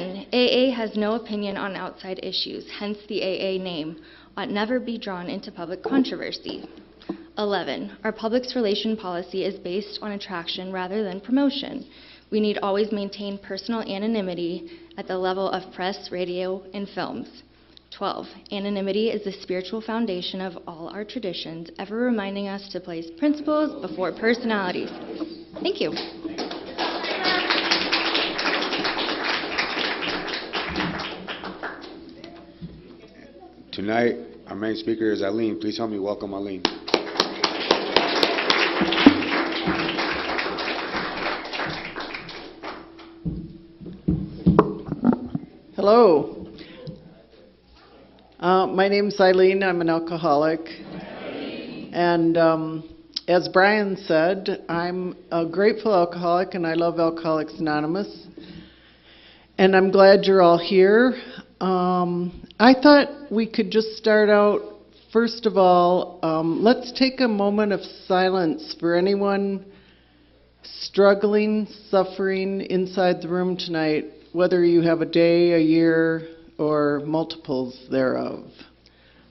10, AA has no opinion on outside issues, hence the AA name ought never be drawn into public controversy. 11, our public relation policy is based on attraction rather than promotion. We need always maintain personal anonymity at the level of press, radio, and films. 12, anonymity is the spiritual foundation of all our traditions, ever reminding us to place principles before personalities. Thank you. Tonight, our main speaker is Eileen. Please help me welcome Eileen. Hello. My name's Eileen. I'm an alcoholic. And as Brian said, I'm a grateful alcoholic, and I love Alcoholics Anonymous. And I'm glad you're all here. I thought we could just start out, first of all, let's take a moment of silence for anyone struggling, suffering inside the room tonight, whether you have a day, a year, or multiples thereof.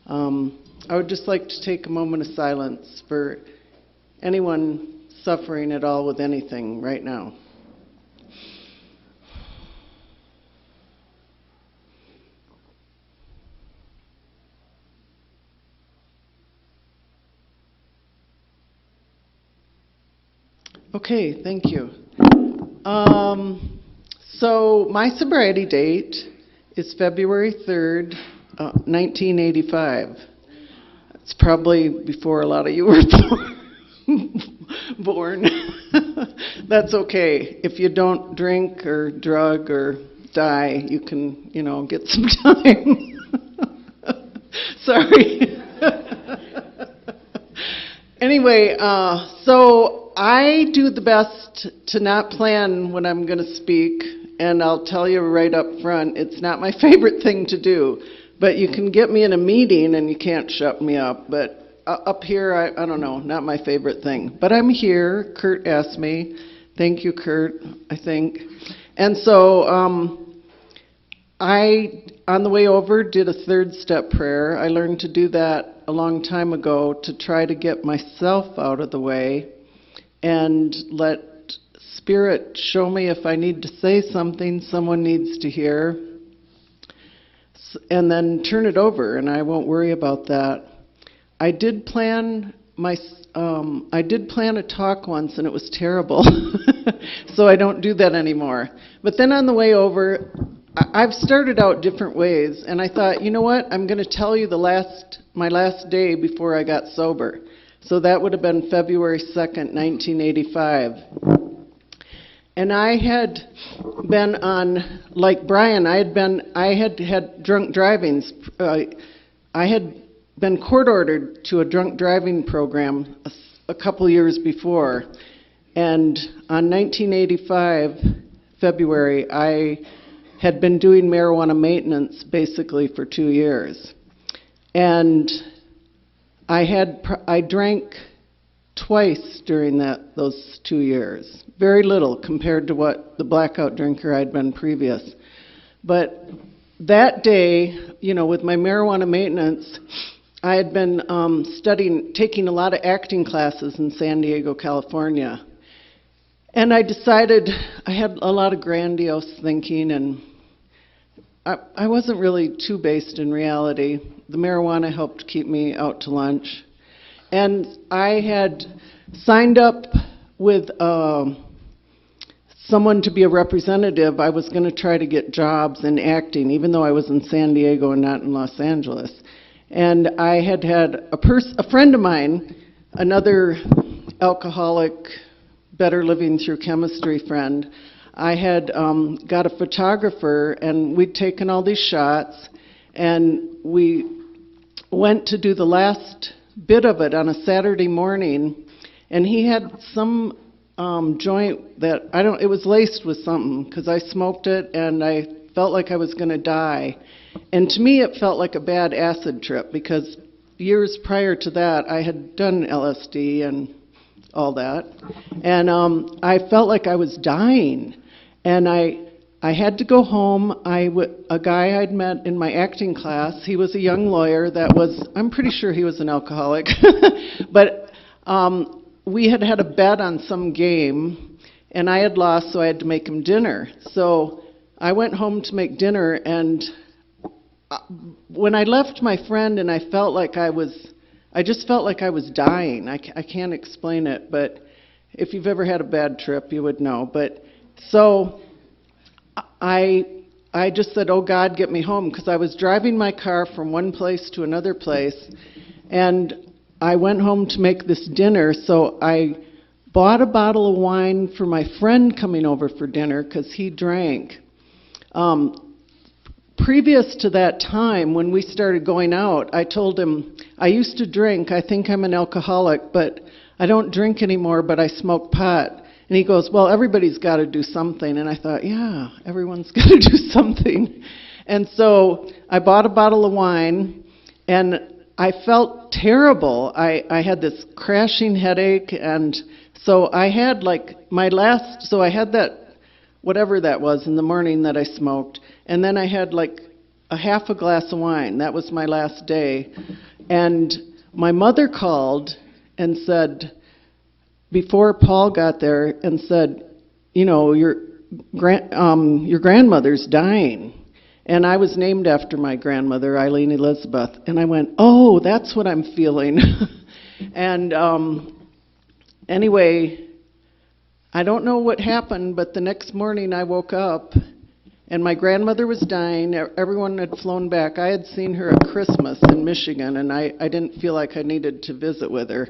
I would just like to take a moment of silence for anyone suffering at all with anything right now. Okay, thank you. So my sobriety date is February 3rd, 1985. It's probably before a lot of you were born. That's okay. If you don't drink or drug or die, you can, get some time. Sorry. Anyway, so I do the best to not plan when I'm going to speak, and I'll tell you right up front, it's not my favorite thing to do. But you can get me in a meeting and you can't shut me up. But up here, I don't know, not my favorite thing. But I'm here. Kurt asked me. Thank you, Kurt, I think. And so I, on the way over, did a third step prayer. I learned to do that a long time ago to try to get myself out of the way and let Spirit show me if I need to say something someone needs to hear, and then turn it over, and I won't worry about that. I did plan a talk once, and it was terrible, so I don't do that anymore. But then on the way over, I've started out different ways, and I thought, you know what? I'm going to tell you my last day before I got sober. So that would have been February 2nd, 1985. And I had been on, like Brian, I had had drunk drivings. I had been court-ordered to a drunk driving program a couple years before. And on 1985, February, I had been doing marijuana maintenance basically for 2 years. And I drank twice during those 2 years. Very little compared to what the blackout drinker I'd been previous. But that day, with my marijuana maintenance, I had been taking a lot of acting classes in San Diego, California. And I decided I had a lot of grandiose thinking, and I wasn't really too based in reality. The marijuana helped keep me out to lunch. And I had signed up with someone to be a representative. I was going to try to get jobs in acting, even though I was in San Diego and not in Los Angeles. And I had a friend of mine, another alcoholic, better living through chemistry friend. I had got a photographer, and we'd taken all these shots, and we went to do the last bit of it on a Saturday morning, and he had some joint that, it was laced with something, because I smoked it, and I felt like I was going to die. And to me, it felt like a bad acid trip, because years prior to that, I had done LSD and all that. And I felt like I was dying. And I I had to go home. A guy I'd met in my acting class, he was a young lawyer I'm pretty sure he was an alcoholic, but we had had a bet on some game, and I had lost, so I had to make him dinner. So I went home to make dinner, and when I left my friend, and I just felt like I was dying. I can't explain it, but if you've ever had a bad trip, you would know. But so I just said, "Oh God, get me home," because I was driving my car from one place to another place, and I went home to make this dinner. So I bought a bottle of wine for my friend coming over for dinner because he drank. Previous to that time, when we started going out, I told him, I used to drink. I think I'm an alcoholic, but I don't drink anymore, but I smoke pot. And he goes, well, everybody's got to do something. And I thought, yeah, everyone's got to do something. And so I bought a bottle of wine, and I felt terrible. I had this crashing headache, and so I had I had that, whatever that was in the morning that I smoked, and then I had like a half a glass of wine. That was my last day. And my mother called and said, before Paul got there, and said, you know, your grandmother's dying. And I was named after my grandmother, Eileen Elizabeth. And I went, oh, that's what I'm feeling. And anyway, I don't know what happened, but the next morning I woke up, and my grandmother was dying. Everyone had flown back. I had seen her at Christmas in Michigan, and I didn't feel like I needed to visit with her.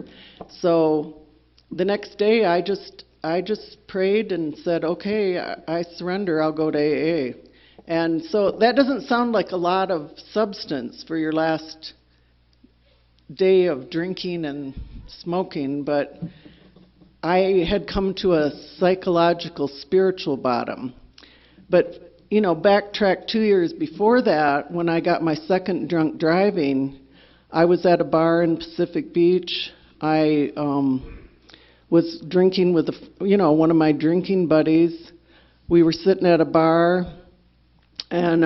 So the next day I just prayed and said, okay, I surrender, I'll go to AA. And so that doesn't sound like a lot of substance for your last day of drinking and smoking, but I had come to a psychological, spiritual bottom. But, you know, backtrack 2 years before that, when I got my second drunk driving, I was at a bar in Pacific Beach. I was drinking with, one of my drinking buddies. We were sitting at a bar, and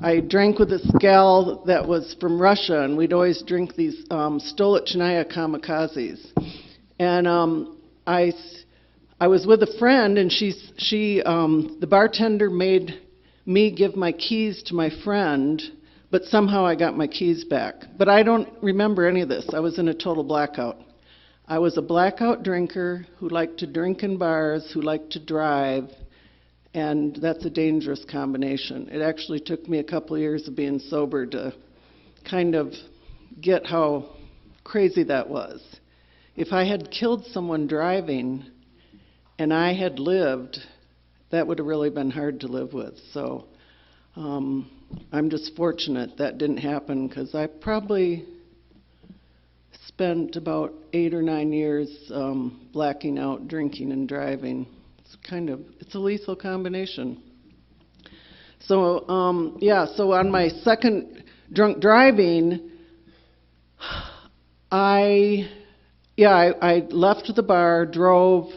I drank with this gal that was from Russia, and we'd always drink these Stolichnaya kamikazes. And I was with a friend, and the bartender made me give my keys to my friend, but somehow I got my keys back. But I don't remember any of this. I was in a total blackout. I was a blackout drinker who liked to drink in bars, who liked to drive, and that's a dangerous combination. It actually took me a couple of years of being sober to kind of get how crazy that was. If I had killed someone driving and I had lived, that would have really been hard to live with. So I'm just fortunate that didn't happen, because I probably spent about 8 or 9 years blacking out, drinking and driving. It's a lethal combination. So so on my second drunk driving, I left the bar, drove.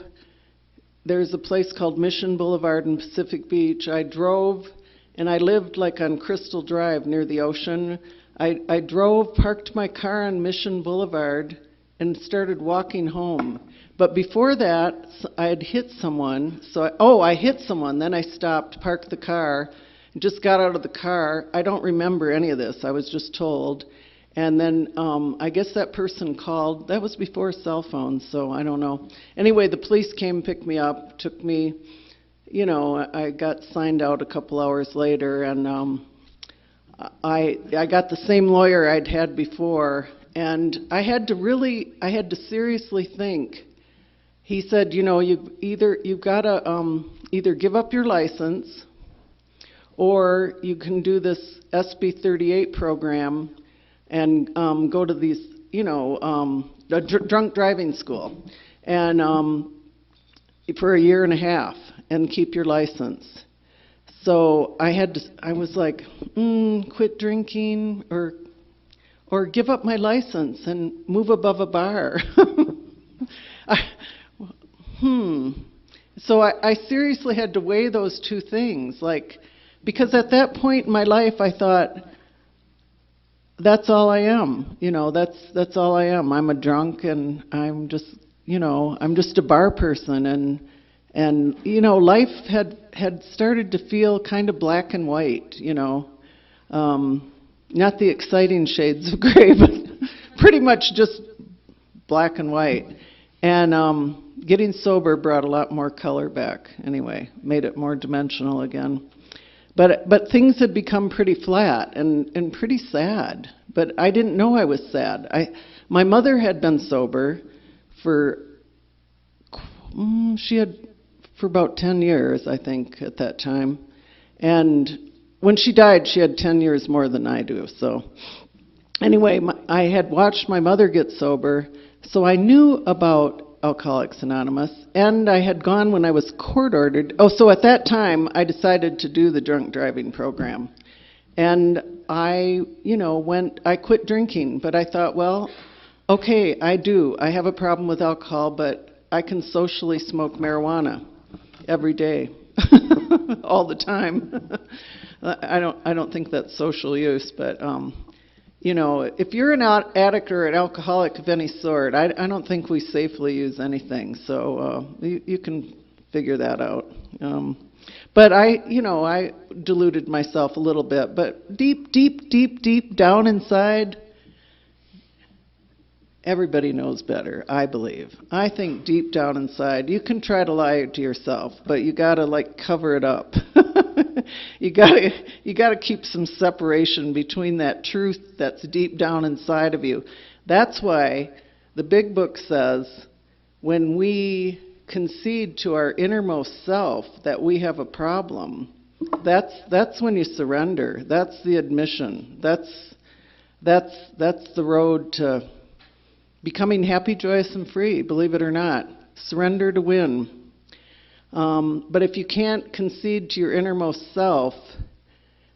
There's a place called Mission Boulevard in Pacific Beach. I drove, and I lived like on Crystal Drive near the ocean. I drove, parked my car on Mission Boulevard, and started walking home. But before that, I had hit someone. I hit someone. Then I stopped, parked the car, just got out of the car. I don't remember any of this. I was just told. And then I guess that person called. That was before cell phones, so I don't know. Anyway, the police came, picked me up, took me, I got signed out a couple hours later, and I got the same lawyer I'd had before, and I had to seriously think. He said, you've got to either give up your license, or you can do this SB 38 program and go to these, drunk driving school, and for a year and a half, and keep your license. So I was like, quit drinking, or give up my license and move above a bar. And So I seriously had to weigh those two things, like, because at that point in my life I thought, that's all I am, that's all I am. I'm a drunk, and I'm just, I'm just a bar person, and life had started to feel kind of black and white, not the exciting shades of gray, but pretty much just black and white. And getting sober brought a lot more color back anyway, made it more dimensional again. But things had become pretty flat and pretty sad. But I didn't know I was sad. My mother had been sober for about 10 years, I think, at that time. And when she died, she had 10 years more than I do. So anyway, I had watched my mother get sober, so I knew about Alcoholics Anonymous, and I had gone when I was court-ordered. So at that time, I decided to do the drunk driving program. And I quit drinking, but I thought, well, okay, I have a problem with alcohol, but I can socially smoke marijuana every day, all the time. I don't think that's social use, but if you're an addict or an alcoholic of any sort, I don't think we safely use anything. So you can figure that out. But I deluded myself a little bit. But deep down inside, everybody knows better, I believe. I think deep down inside, you can try to lie to yourself, but you gotta cover it up. You gotta keep some separation between that truth that's deep down inside of you. That's why the big book says when we concede to our innermost self that we have a problem, that's when you surrender. That's the admission. That's the road to becoming happy, joyous, and free, believe it or not. Surrender to win. But if you can't concede to your innermost self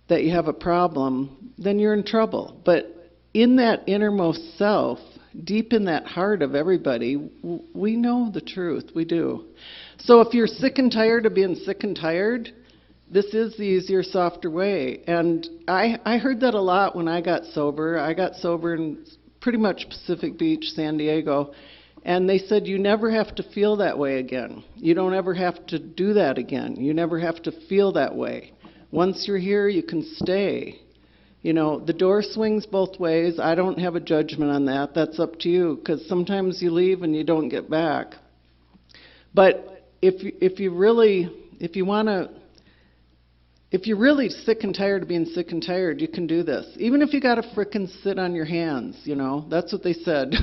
that you have a problem, then you're in trouble. But in that innermost self, deep in that heart of everybody, we know the truth. We do. So if you're sick and tired of being sick and tired, this is the easier, softer way. And I heard that a lot when I got sober. I got sober in pretty much Pacific Beach, San Diego. And they said, you never have to feel that way again. You don't ever have to do that again. You never have to feel that way. Once you're here, you can stay. The door swings both ways. I don't have a judgment on that. That's up to you, because sometimes you leave and you don't get back. But if you're really sick and tired of being sick and tired, you can do this. Even if you got to frickin' sit on your hands, that's what they said.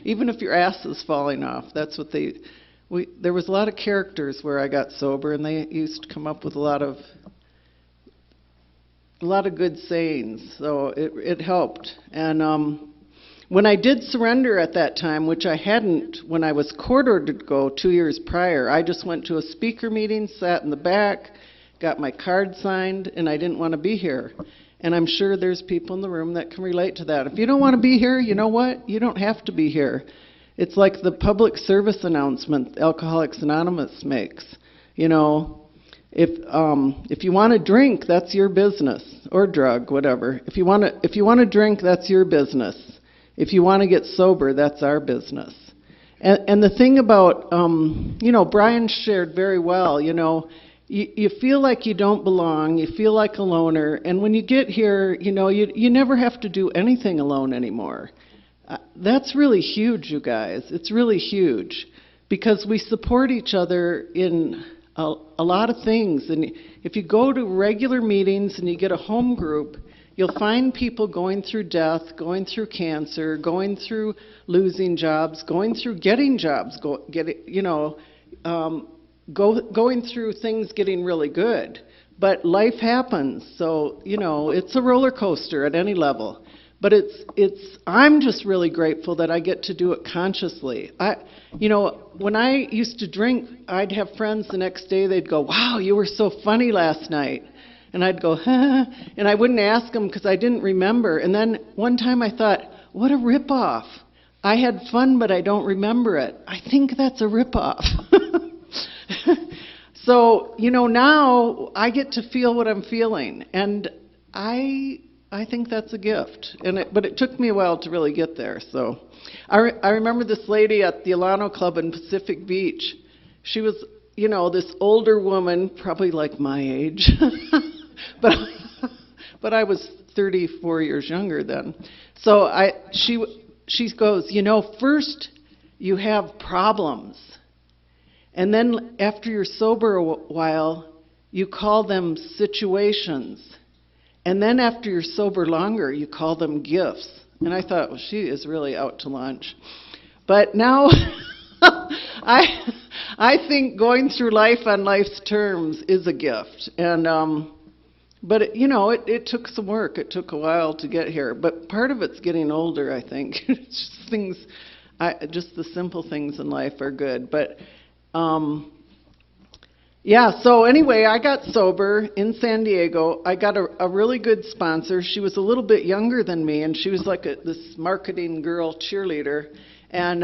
Even if your ass is falling off, that's what there was a lot of characters where I got sober, and they used to come up with a lot of good sayings, so it helped. And when I did surrender at that time, which I hadn't when I was court-ordered to go 2 years prior, I just went to a speaker meeting, sat in the back, got my card signed, and I didn't want to be here. And I'm sure there's people in the room that can relate to that. If you don't want to be here, you know what? You don't have to be here. It's like the public service announcement Alcoholics Anonymous makes. If you want to drink, that's your business, or drug, whatever. If you want to drink, that's your business. If you want to get sober, that's our business. And the thing about, Brian shared very well. You feel like you don't belong, you feel like a loner, and when you get here, you never have to do anything alone anymore. That's really huge, you guys. It's really huge, because we support each other in a lot of things. And if you go to regular meetings and you get a home group, you'll find people going through death, going through cancer, going through losing jobs, going through getting jobs, going through things getting really good. But life happens, so it's a roller coaster at any level. But I'm just really grateful that I get to do it consciously. When I used to drink, I'd have friends the next day, they'd go, "Wow, you were so funny last night." And I'd go, "Huh," and I wouldn't ask them because I didn't remember. And then one time I thought, what a ripoff. I had fun, but I don't remember it. I think that's a ripoff. So, now I get to feel what I'm feeling, and I think that's a gift. But it took me a while to really get there. So, I remember this lady at the Alano Club in Pacific Beach. She was, this older woman, probably like my age, but I was 34 years younger then. So she goes, first you have problems. And then after you're sober a while, you call them situations. And then after you're sober longer, you call them gifts. And I thought, well, she is really out to lunch. But now I think going through life on life's terms is a gift. And but it took some work. It took a while to get here. But part of it's getting older, I think. It's just things, just the simple things in life are good. But so anyway, I got sober in San Diego. I got a really good sponsor. She was a little bit younger than me, and she was like this marketing girl cheerleader. And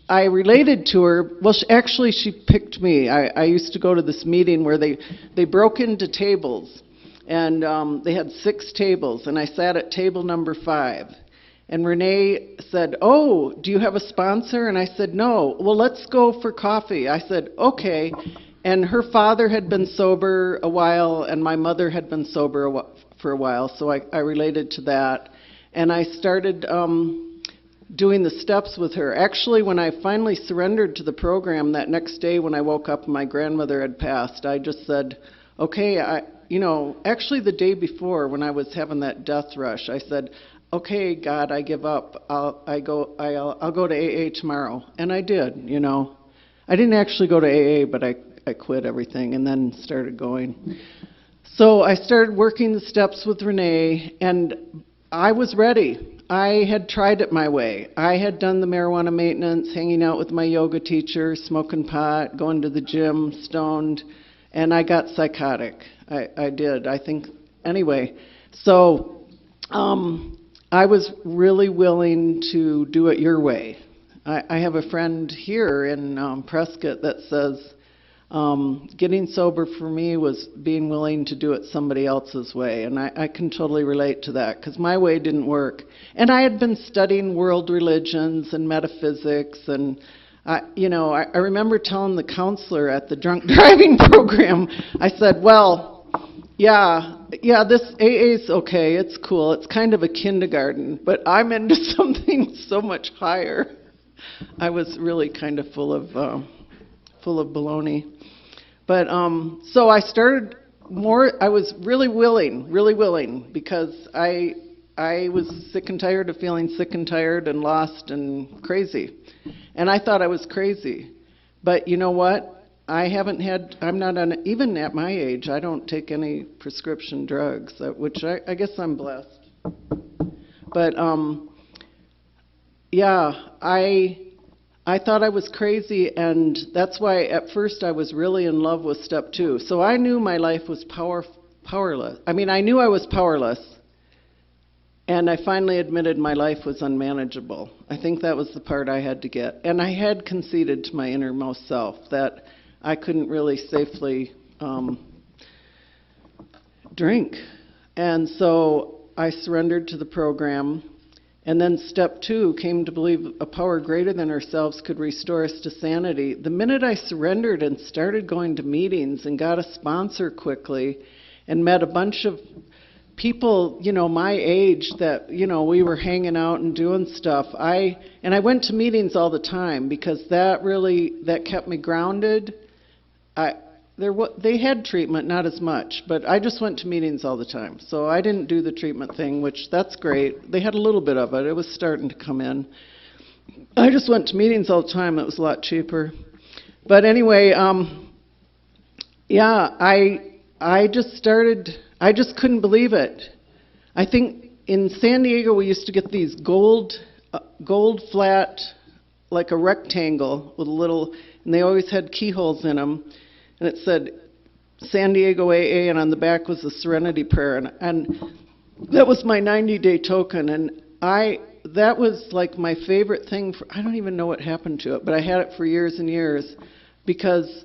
I related to her. Well, she picked me. I used to go to this meeting where they broke into tables, and they had 6 tables, and I sat at table number 5. And Renee said, "Oh, do you have a sponsor?" And I said, "No." "Well, let's go for coffee." I said, "Okay." And her father had been sober a while, and my mother had been sober for a while, so I related to that. And I started doing the steps with her. Actually, when I finally surrendered to the program that next day when I woke up and my grandmother had passed, I just said, okay, actually the day before when I was having that death rush, I said, okay, God, I give up. I'll go to AA tomorrow. And I did, I didn't actually go to AA, but I quit everything and then started going. So I started working the steps with Renee, and I was ready. I had tried it my way. I had done the marijuana maintenance, hanging out with my yoga teacher, smoking pot, going to the gym, stoned, and I got psychotic. I did, I think. Anyway, so I was really willing to do it your way. I have a friend here in Prescott that says getting sober for me was being willing to do it somebody else's way, and I can totally relate to that, because my way didn't work. And I had been studying world religions and metaphysics, and I remember telling the counselor at the drunk driving program, I said, well, yeah, this AA is okay, it's cool, it's kind of a kindergarten, but I'm into something so much higher. I was really kind of full of baloney. But so I started I was really willing, because I was sick and tired of feeling sick and tired and lost and crazy. And I thought I was crazy. But you know what? I'm not on, even at my age, I don't take any prescription drugs, which I guess I'm blessed. But I thought I was crazy, and that's why at first I was really in love with step 2. So I knew my life was powerless. I mean, I knew I was powerless, and I finally admitted my life was unmanageable. I think that was the part I had to get. And I had conceded to my innermost self that I couldn't really safely drink. And so I surrendered to the program. And then step 2 came to believe a power greater than ourselves could restore us to sanity. The minute I surrendered and started going to meetings and got a sponsor quickly and met a bunch of people, my age that, we were hanging out and doing stuff. I went to meetings all the time, because that kept me grounded. They had treatment, not as much, but I just went to meetings all the time. So I didn't do the treatment thing, which that's great. They had a little bit of it. It was starting to come in. I just went to meetings all the time. It was a lot cheaper. But anyway, I just couldn't believe it. I think in San Diego we used to get these gold flat, like a rectangle with a little, and they always had keyholes in them. And it said San Diego AA, and on the back was the Serenity Prayer. And that was my 90-day token. And that was like my favorite thing. I don't even know what happened to it, but I had it for years and years, because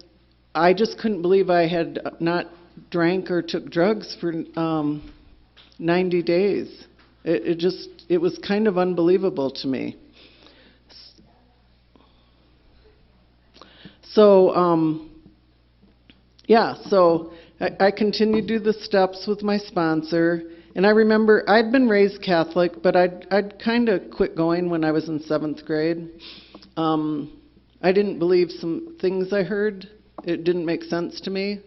I just couldn't believe I had not drank or took drugs for 90 days. It was kind of unbelievable to me. So, so I continued to do the steps with my sponsor. And I remember I'd been raised Catholic, but I'd kind of quit going when I was in 7th grade. I didn't believe some things I heard. It didn't make sense to me.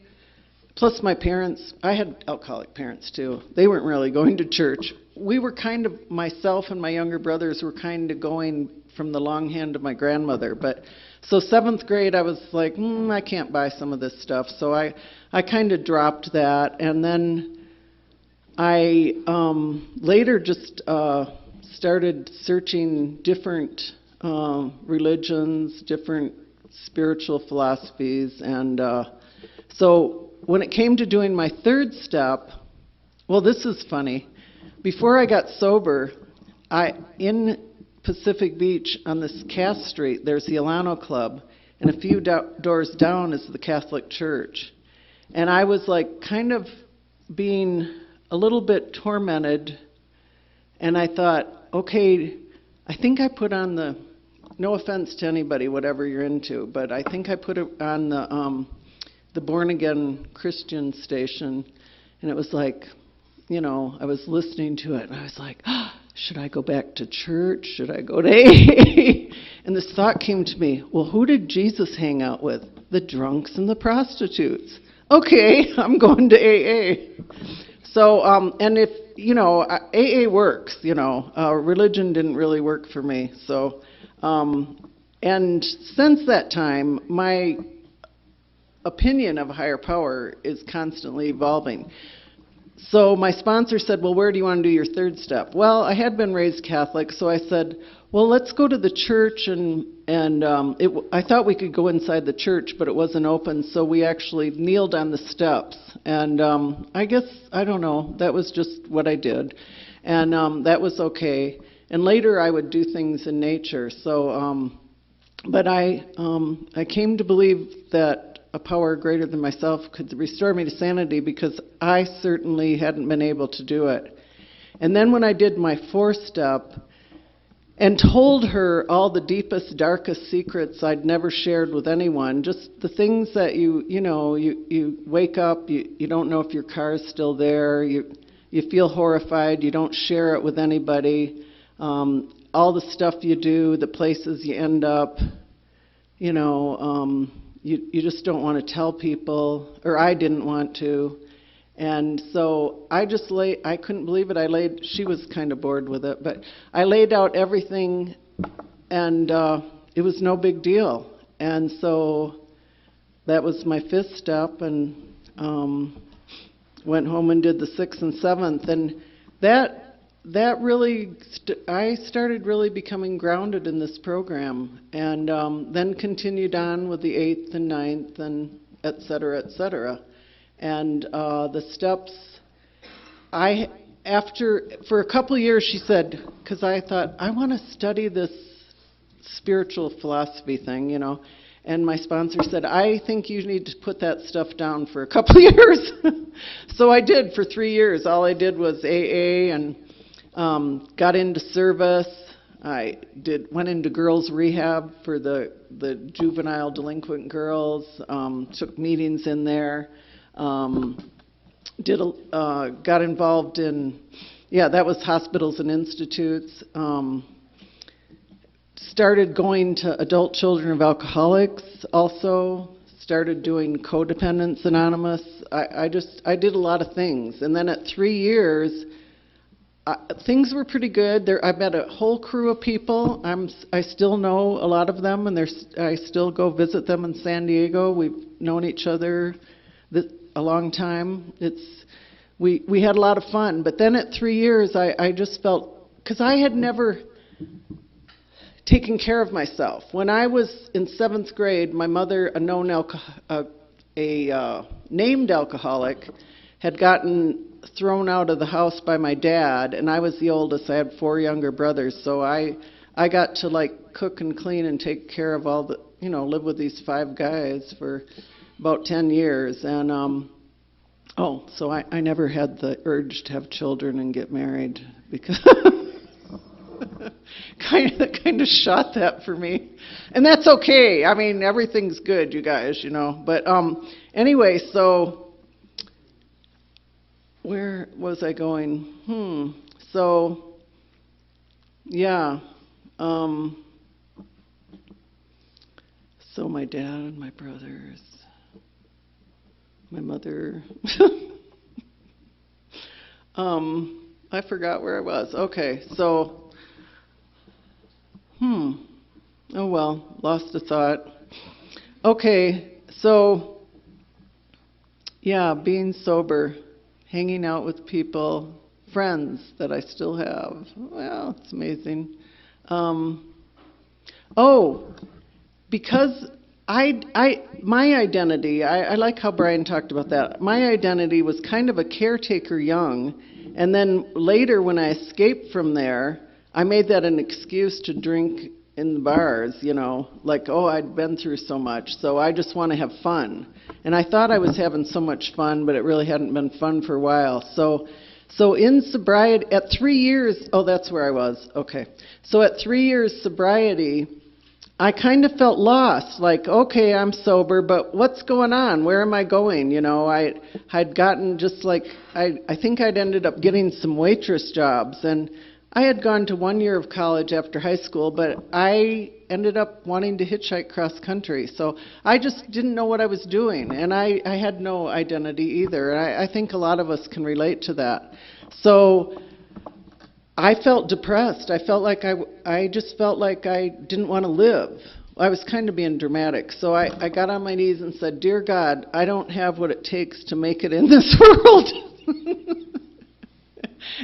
Plus my parents, I had alcoholic parents too. They weren't really going to church. We were kind of, myself and my younger brothers were kind of going from the long hand of my grandmother. But so 7th grade, I was like, I can't buy some of this stuff. So I kind of dropped that. And then I later just started searching different religions, different spiritual philosophies. And so when it came to doing my 3rd step, well, this is funny. Before I got sober, in Pacific Beach on this Cass Street, there's the Alano Club, and a few doors down is the Catholic Church. And I was like kind of being a little bit tormented, and I thought, okay, I think I put on the, no offense to anybody, whatever you're into, but I think I put it on the Born Again Christian station, and it was like, I was listening to it, and I was like, should I go back to church? Should I go to AA? And this thought came to me, well, who did Jesus hang out with? The drunks and the prostitutes. Okay, I'm going to AA. So, and if, AA works, religion didn't really work for me. So, and since that time, my opinion of a higher power is constantly evolving. So my sponsor said, well, where do you want to do your 3rd step? Well, I had been raised Catholic, so I said, well, let's go to the church, and I thought we could go inside the church, but it wasn't open, so we actually kneeled on the steps. And I guess, I don't know, that was just what I did. And that was okay. And later I would do things in nature. So, but I came to believe that a power greater than myself could restore me to sanity, because I certainly hadn't been able to do it. And then when I did my 4th step and told her all the deepest, darkest secrets I'd never shared with anyone, just the things that you wake up, you don't know if your car's still there, you feel horrified, you don't share it with anybody, all the stuff you do, the places you end up, you just don't want to tell people, or I didn't want to. And so I couldn't believe it. She was kind of bored with it, but I laid out everything, and it was no big deal. And so that was my 5th step, and went home and did the 6th and 7th. And that really, I started really becoming grounded in this program, and then continued on with the 8th and 9th, and et cetera, et cetera. And the steps, for a couple of years, she said, because I thought, I want to study this spiritual philosophy thing, and my sponsor said, I think you need to put that stuff down for a couple of years. So I did for 3 years. All I did was AA, and got into service. I went into girls' rehab for the juvenile delinquent girls, took meetings in there, got involved in, that was hospitals and institutes, started going to adult children of alcoholics also, started doing Codependence Anonymous. I did a lot of things. And then at 3 years, things were pretty good. I met a whole crew of people. I still know a lot of them, and I still go visit them in San Diego. We've known each other a long time. We had a lot of fun. But then at 3 years, I just felt, because I had never taken care of myself. When I was in 7th grade, my mother, a named alcoholic, had gotten thrown out of the house by my dad, and I was the oldest. I had 4 younger brothers, so I got to cook and clean and take care of all the, live with these 5 guys for about 10 years. And, so I never had the urge to have children and get married because kind of shot that for me. And that's okay. I mean, everything's good, you guys, But anyway, so where was I going? So, yeah. So my dad and my brothers, my mother. I forgot where I was. Okay, so, oh well, lost a thought. Okay, so, yeah, being sober, hanging out with people, friends that I still have. Well, it's amazing. Because my identity, I like how Brian talked about that. My identity was kind of a caretaker young, and then later when I escaped from there, I made that an excuse to drink in the bars, like, I'd been through so much, so I just want to have fun. And I thought I was having so much fun, but it really hadn't been fun for a while. So in sobriety, at 3 years, that's where I was, okay. So at 3 years sobriety, I kind of felt lost, like, okay, I'm sober, but what's going on? Where am I going? I'd gotten just like, I think I'd ended up getting some waitress jobs, and I had gone to 1 year of college after high school, but I ended up wanting to hitchhike cross country. So I just didn't know what I was doing, and I had no identity either. And I think a lot of us can relate to that. So I felt depressed. I felt like I just felt like I didn't want to live. I was kind of being dramatic. So I got on my knees and said, "Dear God, I don't have what it takes to make it in this world."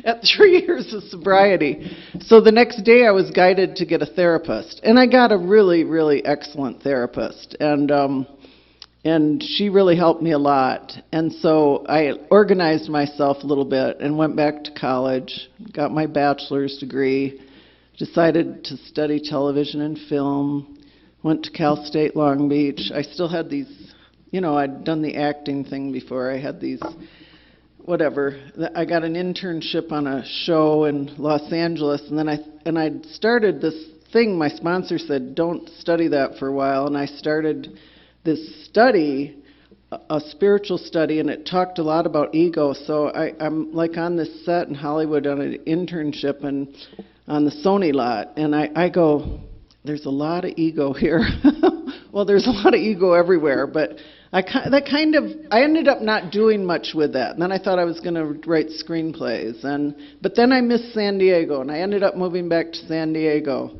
At 3 years of sobriety. So the next day I was guided to get a therapist. And I got a really, really excellent therapist. And she really helped me a lot. And so I organized myself a little bit and went back to college, got my bachelor's degree, decided to study television and film, went to Cal State Long Beach. I still had these, I'd done the acting thing before. I had these, whatever. I got an internship on a show in Los Angeles, and then I started this thing. My sponsor said, "Don't study that for a while," and I started this study, a spiritual study, and it talked a lot about ego. So I'm like on this set in Hollywood on an internship and on the Sony lot, and I go, "There's a lot of ego here." Well, there's a lot of ego everywhere, but I ended up not doing much with that. And then I thought I was going to write screenplays, but then I missed San Diego, and I ended up moving back to San Diego.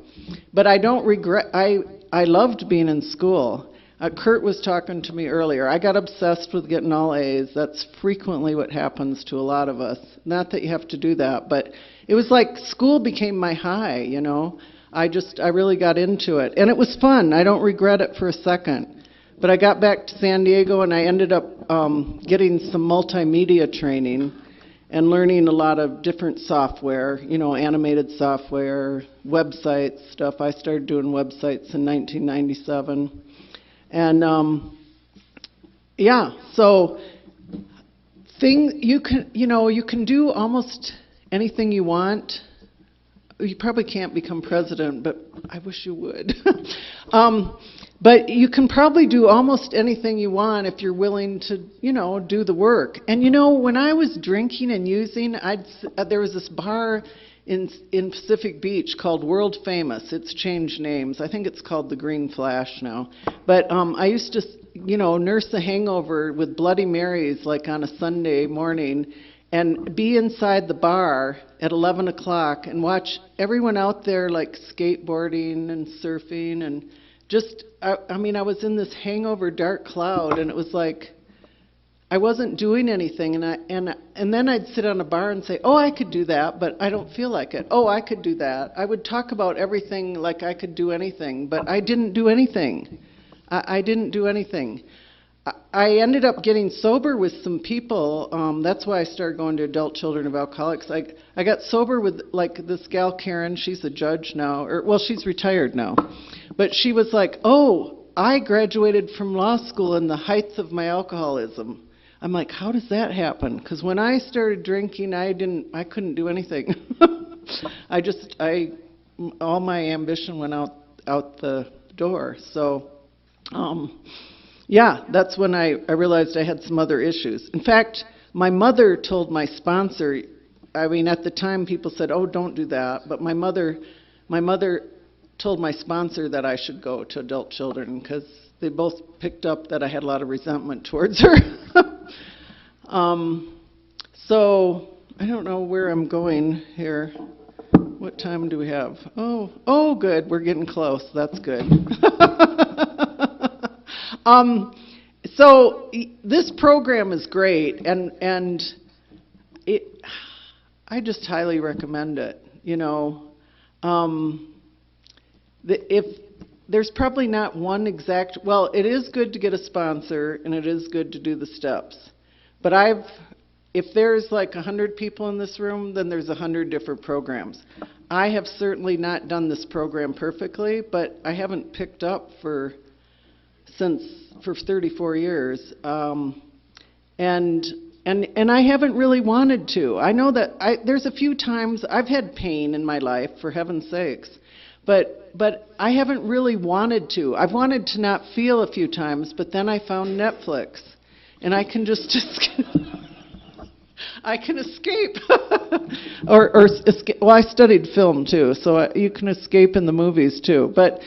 But I don't regret. I loved being in school. Kurt was talking to me earlier. I got obsessed with getting all A's. That's frequently what happens to a lot of us. Not that you have to do that, but it was like school became my high, I really got into it. And it was fun. I don't regret it for a second. But I got back to San Diego, and I ended up getting some multimedia training and learning a lot of different software, animated software, websites, stuff. I started doing websites in 1997. And, so you can do almost anything you want. You probably can't become president, but I wish you would. But you can probably do almost anything you want if you're willing to, do the work. And, when I was drinking and using, there was this bar in Pacific Beach called World Famous. It's changed names. I think it's called the Green Flash now. But I used to, nurse a hangover with Bloody Marys, like on a Sunday morning, and be inside the bar at 11 o'clock and watch everyone out there, like, skateboarding and surfing and just, I was in this hangover dark cloud, and it was like I wasn't doing anything, and then I'd sit on a bar and say, "Oh, I could do that, but I don't feel like it. Oh, I could do that." I would talk about everything like I could do anything, but I didn't do anything. I didn't do anything. I ended up getting sober with some people. That's why I started going to Adult Children of Alcoholics. I got sober with, like, this gal Karen. She's a judge now, she's retired now. But she was like, "Oh, I graduated from law school in the height of my alcoholism. I'm like, how does that happen? Because when I started drinking, I couldn't do anything. All my ambition went out the door. So, yeah, that's when I realized I had some other issues. In fact, my mother told my sponsor, I mean, at the time people said, oh, don't do that. But my mother told my sponsor that I should go to adult children because they both picked up that I had a lot of resentment towards her. So I don't know where I'm going here. What time do we have? Oh, good. We're getting close. That's good. So this program is great, and I just highly recommend it. You know, if there's probably not one exact. Well, it is good to get a sponsor, and it is good to do the steps. But if there's like 100 people in this room, then there's 100 different programs. I have certainly not done this program perfectly, but I haven't picked up for 34 years, and I haven't really wanted to. I know that there's a few times I've had pain in my life, for heaven's sakes, but I haven't really wanted to. I've wanted to not feel a few times, but then I found Netflix, and I can just I can escape. or escape. Well, I studied film too, so you can escape in the movies too. But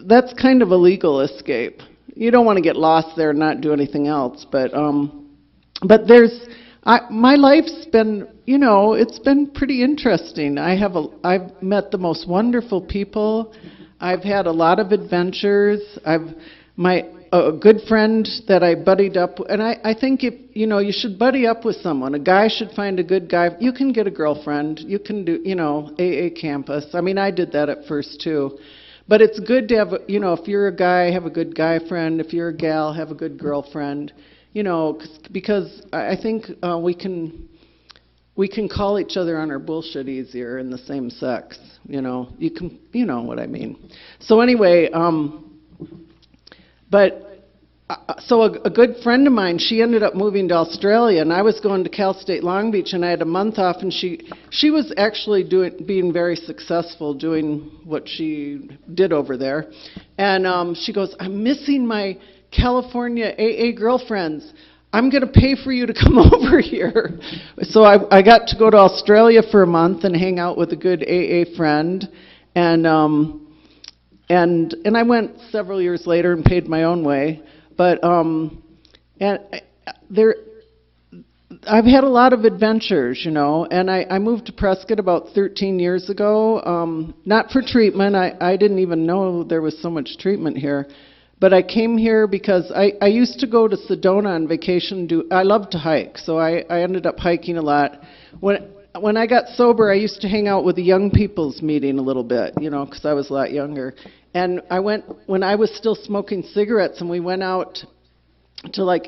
that's kind of a legal escape. You don't want to get lost there and not do anything else. But my life's been, it's been pretty interesting. I've met the most wonderful people. I've had a lot of adventures. A good friend that I buddied up, and I think if you should buddy up with someone. A guy should find a good guy. You can get a girlfriend. You can do AA campus. I mean, I did that at first too, but it's good to have if you're a guy, have a good guy friend. If you're a gal, have a good girlfriend. Because I think we can call each other on our bullshit easier in the same sex. You know what I mean. So anyway. So a good friend of mine, she ended up moving to Australia, and I was going to Cal State Long Beach, and I had a month off, and she was actually being very successful doing what she did over there. And she goes, I'm missing my California AA girlfriends. I'm going to pay for you to come over here. So I got to go to Australia for a month and hang out with a good AA friend, and I went several years later and paid my own way. But I've had a lot of adventures, and I moved to Prescott about 13 years ago, not for treatment. I didn't even know there was so much treatment here. But I came here because I used to go to Sedona on vacation. I love to hike, so I ended up hiking a lot. When I got sober, I used to hang out with the young people's meeting a little bit, because I was a lot younger. And I went when I was still smoking cigarettes, and we went out to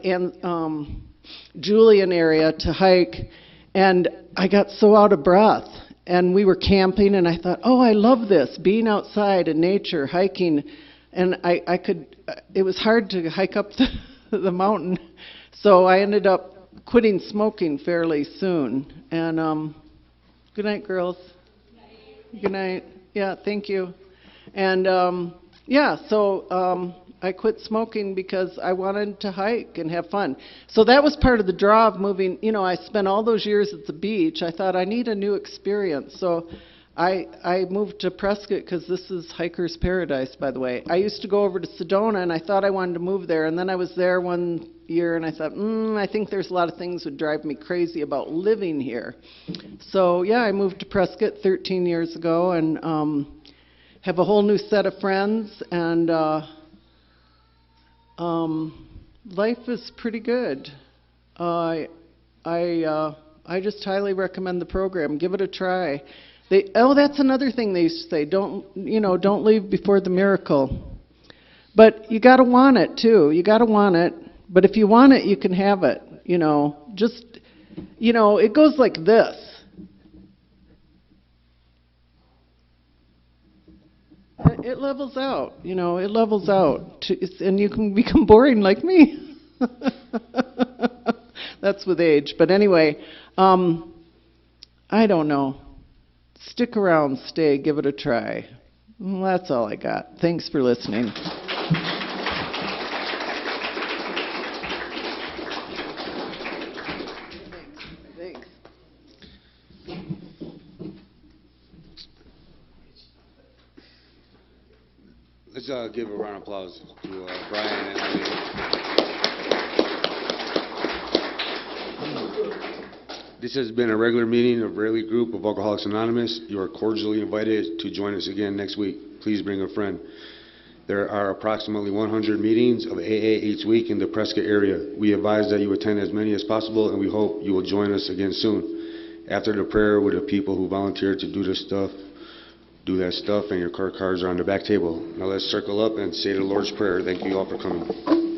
Julian area to hike, and I got so out of breath. And we were camping, and I thought, oh, I love this, being outside in nature, hiking. And it was hard to hike up the mountain, so I ended up quitting smoking fairly soon. And good night, girls. Good night. Yeah, thank you. And so I quit smoking because I wanted to hike and have fun. So that was part of the draw of moving. I spent all those years at the beach. I thought I need a new experience. So I moved to Prescott because this is hiker's paradise, by the way. I used to go over to Sedona, and I thought I wanted to move there. And then I was there one year, and I thought, I think there's a lot of things that would drive me crazy about living here. So, yeah, I moved to Prescott 13 years ago, and have a whole new set of friends, and life is pretty good. I just highly recommend the program. Give it a try. That's another thing they used to say. Don't leave before the miracle. But you got to want it too. You got to want it. But if you want it, you can have it. It goes like this. It levels out, you know, it levels out. And you can become boring like me. That's with age. But anyway, I don't know. Stick around, stay, give it a try. Well, that's all I got. Thanks for listening. Thanks. Let's give a round of applause to Brian and Eileen. This has been a regular meeting of Rayleigh Group of Alcoholics Anonymous. You are cordially invited to join us again next week. Please bring a friend. There are approximately 100 meetings of AA each week in the Prescott area. We advise that you attend as many as possible, and we hope you will join us again soon. After the prayer with the people who volunteered to do this stuff, do that stuff, and your card cards are on the back table. Now let's circle up and say the Lord's Prayer. Thank you all for coming.